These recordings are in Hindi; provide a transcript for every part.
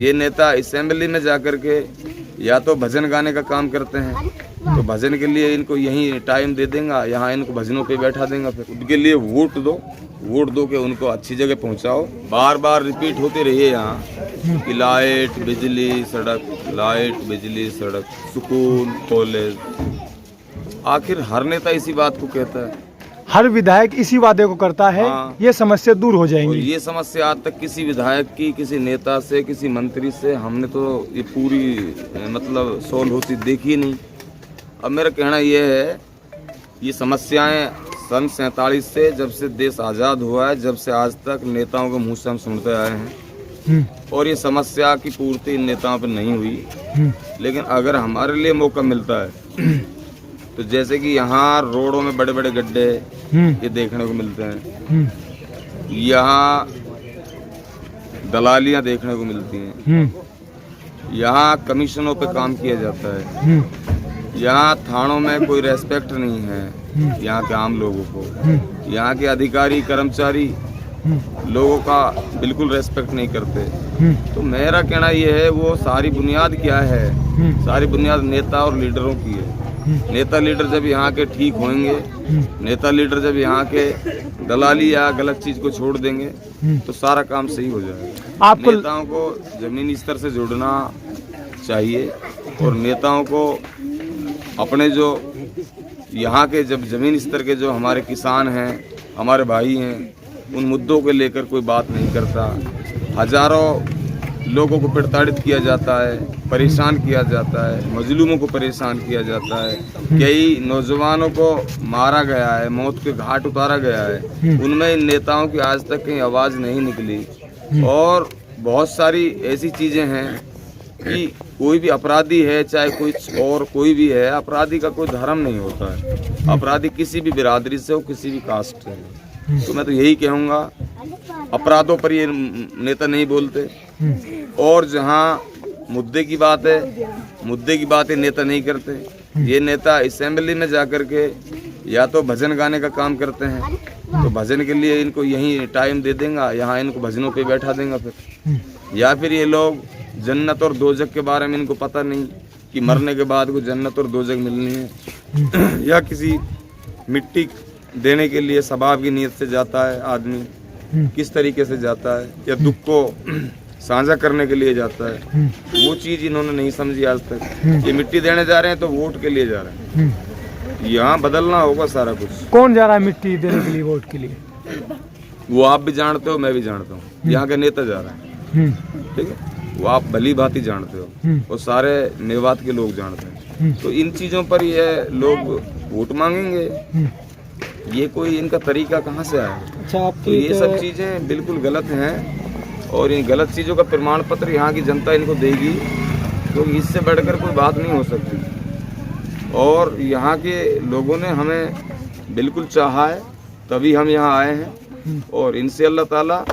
ये नेता असेंबली में जाकर के या तो भजन गाने का काम करते हैं, तो भजन के लिए इनको यहीं टाइम दे देंगे, यहाँ इनको भजनों पे बैठा देंगे। फिर उनके लिए वोट दो कि उनको अच्छी जगह पहुँचाओ। बार बार रिपीट होती रही है यहाँ कि लाइट बिजली सड़क, लाइट बिजली सड़क, सुकून कॉलेज। आखिर हर नेता इसी बात को कहता है, हर विधायक इसी वादे को करता है। हाँ। ये समस्या दूर हो और जाएंगी। ये समस्या आज तक किसी विधायक की, किसी नेता से, किसी मंत्री से हमने तो ये पूरी मतलब सोल्व होती देखी नहीं। अब मेरा कहना ये है, ये समस्याएं सन 47 से, जब से देश आज़ाद हुआ है, जब से आज तक नेताओं के मुंह से हम सुनते आए हैं, और ये समस्या की पूर्ति इन नेताओं पर नहीं हुई। लेकिन अगर हमारे लिए मौका मिलता है तो जैसे कि यहाँ रोडों में बड़े बड़े गड्ढे ये देखने को मिलते हैं, यहाँ दलालियाँ देखने को मिलती हैं, यहाँ कमीशनों पे काम किया जाता है, यहाँ थानों में कोई रेस्पेक्ट नहीं है यहाँ के आम लोगों को, यहाँ के अधिकारी कर्मचारी लोगों का बिल्कुल रेस्पेक्ट नहीं करते। तो मेरा कहना ये है, वो सारी बुनियाद क्या है? सारी बुनियाद नेता और लीडरों की है। नेता लीडर जब यहाँ के ठीक होंगे, नेता लीडर जब यहाँ के दलाली या गलत चीज को छोड़ देंगे, तो सारा काम सही हो जाएगा। आपको नेताओं को जमीनी स्तर से जुड़ना चाहिए, और नेताओं को अपने जो यहाँ के जब जमीन स्तर के जो हमारे किसान हैं, हमारे भाई हैं, उन मुद्दों को लेकर कोई बात नहीं करता। हजारों लोगों को प्रताड़ित किया जाता है, परेशान किया जाता है, मजलूमों को परेशान किया जाता है, कई नौजवानों को मारा गया है, मौत के घाट उतारा गया है। उनमें इन नेताओं की आज तक कहीं आवाज़ नहीं निकली। और बहुत सारी ऐसी चीज़ें हैं कि कोई भी अपराधी है, चाहे कुछ और कोई भी है, अपराधी का कोई धर्म नहीं होता है। अपराधी किसी भी बिरादरी से हो, किसी भी कास्ट से हो। तो मैं तो यही कहूँगा, अपराधों पर ये नेता नहीं बोलते, और जहाँ मुद्दे की बात है, मुद्दे की बातें नेता नहीं करते। ये नेता असेंबली में जाकर के या तो भजन गाने का काम करते हैं, तो भजन के लिए इनको यहीं टाइम दे देंगे, यहाँ इनको भजनों पे बैठा देंगे। फिर या फिर ये लोग जन्नत और दोजख के बारे में इनको पता नहीं कि मरने के बाद को जन्नत और दोजख मिलनी है, या किसी मिट्टी देने के लिए सबाब की नीयत से जाता है आदमी, किस तरीके से जाता है, या दुख को साझा करने के लिए जाता है। वो चीज़ इन्होंने नहीं समझी आज तक। ये मिट्टी देने जा रहे हैं तो वोट के लिए जा रहे हैं। यहाँ बदलना होगा सारा कुछ। कौन जा रहा है मिट्टी देने के लिए, वोट के लिए? वो आप भी जानते हो, मैं भी जानता हूँ। यहाँ का नेता जा रहा है, ठीक है, वो आप भली भांति जानते हो, और सारे मेवात के लोग जानते हैं। तो इन चीज़ों पर ये लोग वोट मांगेंगे, ये कोई इनका तरीका कहाँ से आया? अच्छा, तो ये सब चीज़ें बिल्कुल गलत हैं, और इन गलत चीज़ों का प्रमाण पत्र यहाँ की जनता इनको देगी, तो इससे बढ़कर कोई बात नहीं हो सकती। और यहाँ के लोगों ने हमें बिल्कुल चाहा है, तभी हम यहाँ आए हैं, और इनसे अल्लाह ताला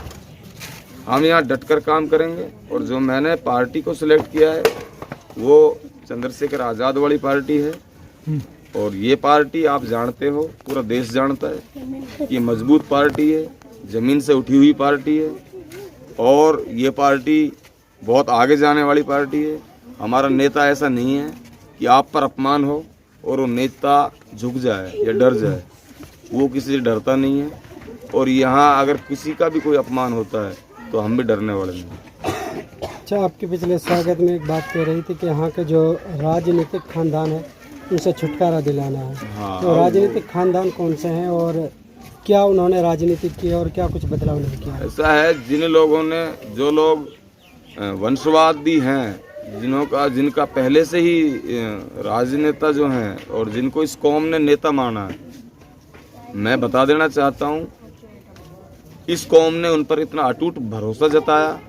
हम यहाँ डटकर काम करेंगे। और जो मैंने पार्टी को सिलेक्ट किया है वो चंद्रशेखर आज़ाद वाली पार्टी है, और ये पार्टी आप जानते हो, पूरा देश जानता है, ये मजबूत पार्टी है, ज़मीन से उठी हुई पार्टी है, और ये पार्टी बहुत आगे जाने वाली पार्टी है। हमारा नेता ऐसा नहीं है कि आप पर अपमान हो और वो नेता झुक जाए या डर जाए, वो किसी से डरता नहीं है। और यहाँ अगर किसी का भी कोई अपमान होता है तो हम भी डरने वाले नहीं। अच्छा, आपके पिछले स्वागत में एक बात कह रही थी कि यहाँ के जो राजनीतिक खानदान है उनसे छुटकारा दिलाना है। हाँ, तो राजनीतिक खानदान कौन से हैं, और क्या उन्होंने राजनीति की और क्या कुछ बदलाव नहीं किया? ऐसा है, जिन लोगों ने, जो लोग वंशवादी हैं, जिनका पहले से ही राजनेता जो हैं, और जिनको इस कौम ने नेता माना है, मैं बता देना चाहता हूँ, इस कौम ने उन पर इतना अटूट भरोसा जताया,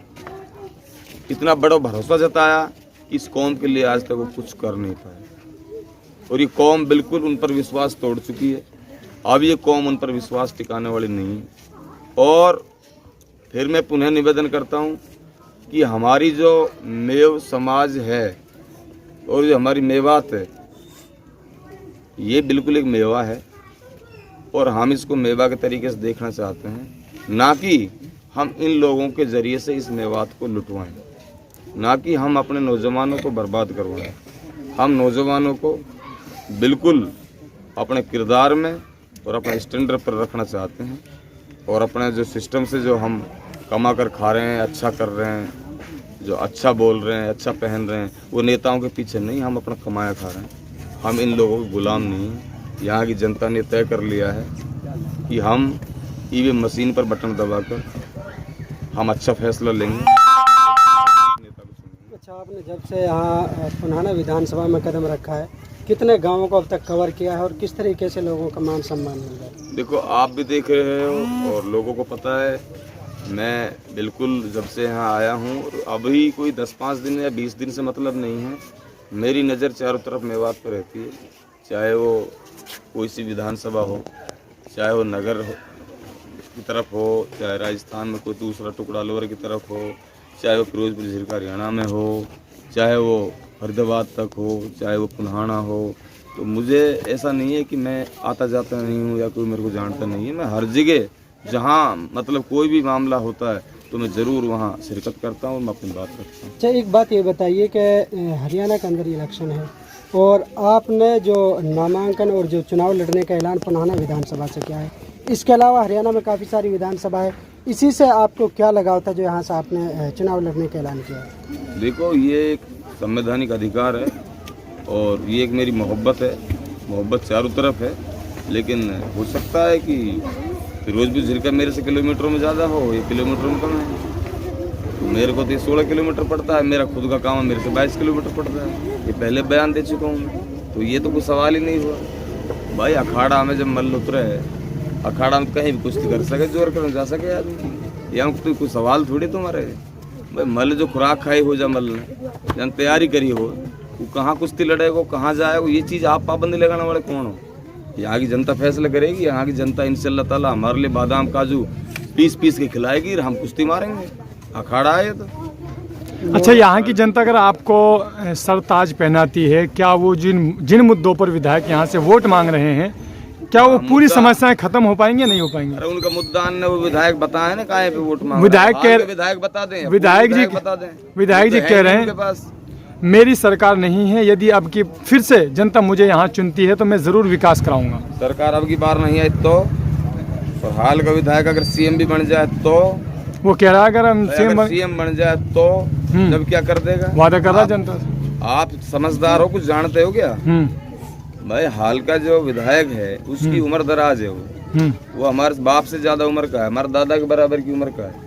इतना बड़ा भरोसा जताया कि इस कौम के लिए आज तक वो कुछ कर नहीं पाए, और ये कौम बिल्कुल उन पर विश्वास तोड़ चुकी है। अब ये कौम उन पर विश्वास टिकाने वाली नहीं है। और फिर मैं पुनः निवेदन करता हूँ कि हमारी जो मेव समाज है और जो हमारी मेवात है, ये बिल्कुल एक मेवा है, और हम इसको मेवा के तरीके से देखना चाहते हैं, ना कि हम इन लोगों के ज़रिए से इस मेवात को लुटवाएं। ना कि हम अपने नौजवानों को बर्बाद करवाएं। हम नौजवानों को बिल्कुल अपने किरदार में और अपने स्टैंडर्ड पर रखना चाहते हैं, और अपने जो सिस्टम से जो हम कमा कर खा रहे हैं, अच्छा कर रहे हैं, जो अच्छा बोल रहे हैं, अच्छा पहन रहे हैं, वो नेताओं के पीछे नहीं, हम अपना कमाया खा रहे हैं। हम इन लोगों के गुलाम नहीं हैं। यहाँ की जनता ने तय कर लिया है कि हम ईवीएम मशीन पर बटन दबाकर हम अच्छा फैसला लेंगे। अच्छा, आपने जब से यहाँ पुनाना विधानसभा में कदम रखा है, कितने गांवों को अब तक कवर किया है और किस तरीके से लोगों का मान सम्मान मिल रहा है? देखो, आप भी देख रहे हो और लोगों को पता है, मैं बिल्कुल जब से यहाँ आया हूँ, अभी कोई 10-5 दिन या 20 दिन से मतलब नहीं है, मेरी नज़र चारों तरफ मेवात पर रहती है। चाहे वो कोई सी विधानसभा हो, चाहे वो नगर की तरफ हो, चाहे राजस्थान में कोई दूसरा टुकड़ा लोअर की तरफ हो, चाहे वो फिरोजपुर झिरका हरियाणा में हो, चाहे वो फरीदाबाद तक हो, चाहे वो पुनाना हो, तो मुझे ऐसा नहीं है कि मैं आता जाता नहीं हूँ या कोई मेरे को जानता नहीं है। मैं हर जगह जहाँ मतलब कोई भी मामला होता है तो मैं ज़रूर वहाँ शिरकत करता हूँ, मैं अपनी बात रखता हूँ। अच्छा, एक बात ये बताइए कि हरियाणा के अंदर इलेक्शन है और आपने जो नामांकन और जो चुनाव लड़ने का ऐलान पुनाना विधानसभा से किया है, इसके अलावा हरियाणा में काफ़ी सारी विधानसभा है, इसी से आपको क्या लगाव था जो यहाँ से आपने चुनाव लड़ने का ऐलान किया है? देखो, ये एक संवैधानिक अधिकार है और ये एक मेरी मोहब्बत है। मोहब्बत चारों तरफ है, लेकिन हो सकता है कि फिरोजपुर झिरका मेरे से किलोमीटर में ज़्यादा हो, ये किलोमीटर में कम है। तो मेरे को तो ये 16 किलोमीटर पड़ता है, मेरा खुद का काम है, मेरे से 22 किलोमीटर पड़ता है। ये पहले बयान दे चुका हूँ मैं, तो ये तो कोई सवाल ही नहीं हुआ। भाई अखाड़ा में जब मल्ल उतरे है, अखाड़ा में कहीं भी कुश्ती कर सके, जोर कर जा सके आदमी, यहाँ तो कोई सवाल थोड़ी तुम्हारे। भाई मल्ल जो खुराक खाई हो, जा मल्ल ने जन तैयारी करी हो, वो कहाँ कुश्ती लड़ेगा, कहाँ जाएगा, ये चीज़ आप पाबंदी लगाने वाले कौन हो? यहाँ की जनता फैसला करेगी। यहाँ की जनता इंशाअल्लाह ताला हमारे लिए बादाम काजू पीस के खिलाएगी और हम कुश्ती मारेंगे। अखाड़ा है तो। अच्छा, यहाँ की जनता अगर आपको सरताज पहनाती है, क्या वो जिन मुद्दों पर विधायक यहाँ से वोट मांग रहे हैं, क्या वो पूरी समस्याएं खत्म हो पाएंगी या नहीं हो पाएंगी? अरे उनका मुद्दा ने वो विधायक बताए ना, काहे पे वोट मांग विधायक बता दें, विधायक जी कह रहे हैं मेरी सरकार नहीं है, यदि अब की फिर से जनता मुझे यहाँ चुनती है तो मैं जरूर विकास कराऊंगा। सरकार अब की बार नहीं है तो, और हाल का विधायक अगर सीएम भी बन जाए तो, वो कह रहा है अगर हम सीएम बन जाए तो जब क्या कर देगा, वादा कर रहा जनता से। आप समझदार हो, कुछ जानते हो क्या? भाई हाल का जो विधायक है उसकी उम्र दराज है, वो हमारे बाप से ज्यादा उम्र का है, हमारे दादा के बराबर की उम्र का है।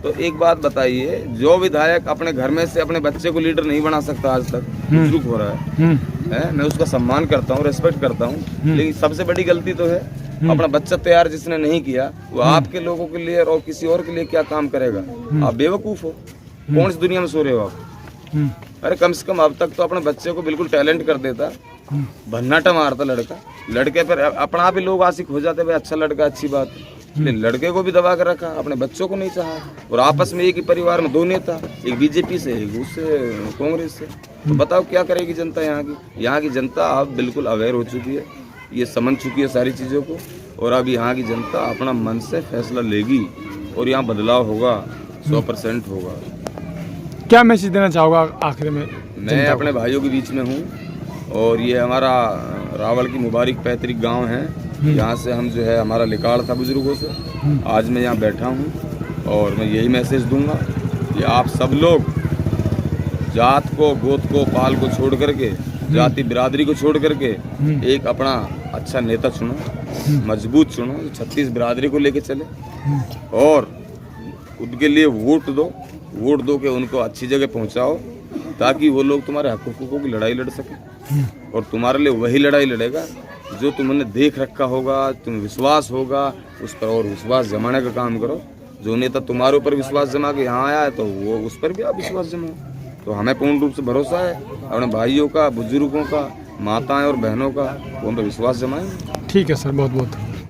तो एक बात बताइए, जो विधायक अपने घर में से अपने बच्चे को लीडर नहीं बना सकता आज तक, बुजुर्ग हो रहा है, मैं उसका सम्मान करता हूँ, रेस्पेक्ट करता हूँ, लेकिन सबसे बड़ी गलती तो है अपना बच्चा तैयार जिसने नहीं किया, वो आपके लोगों के लिए और किसी और के लिए क्या काम करेगा? आप बेवकूफ हो, कौन इस दुनिया में सो रहे हो आप? अरे कम से कम अब तक तो अपने बच्चे को बिल्कुल टैलेंट कर देता, भन्नाटा मारता लड़का, लड़के पर अपना आप ही लोग आशिक हो जाते, भाई अच्छा लड़का अच्छी बात है, लेकिन लड़के को भी दबा कर रखा, अपने बच्चों को नहीं चाहा। और आपस में एक ही परिवार में 2 नेता, एक बीजेपी से, एक उससे कांग्रेस से, तो बताओ क्या करेगी जनता? यहाँ की जनता अब बिल्कुल अवेयर हो चुकी है, ये समझ चुकी है सारी चीज़ों को, और अब यहाँ की जनता अपना मन से फैसला लेगी और यहाँ बदलाव होगा, 100% होगा। क्या मैसेज देना चाहोगा आखिर में? मैं अपने भाइयों के बीच में हूँ और ये हमारा रावल की मुबारक पैतृक गांव है, यहाँ से हम जो है हमारा लिकाड़ था बुजुर्गों से, आज मैं यहाँ बैठा हूँ और मैं यही मैसेज दूंगा कि आप सब लोग जात को, गोत को, पाल को छोड़ करके, जाति बिरादरी को छोड़ करके एक अपना अच्छा नेता चुनो, मजबूत चुनो, 36 बिरादरी को लेके चले और उनके लिए वोट दो कि उनको अच्छी जगह पहुँचाओ, ताकि वो लोग तुम्हारे हकों की लड़ाई लड़ सके। और तुम्हारे लिए वही लड़ाई लड़ेगा जो तुमने देख रखा होगा, तुम्हें विश्वास होगा, उस पर और विश्वास जमाने का काम करो। जो नेता तुम्हारे ऊपर विश्वास जमा के यहाँ आया है तो वो उस पर भी आप विश्वास जमाओ। तो हमें पूर्ण रूप से भरोसा है अपने भाइयों का, बुजुर्गों का, माताएं और बहनों का, वो हम पर विश्वास जमाएंगे। ठीक है सर, बहुत बहुत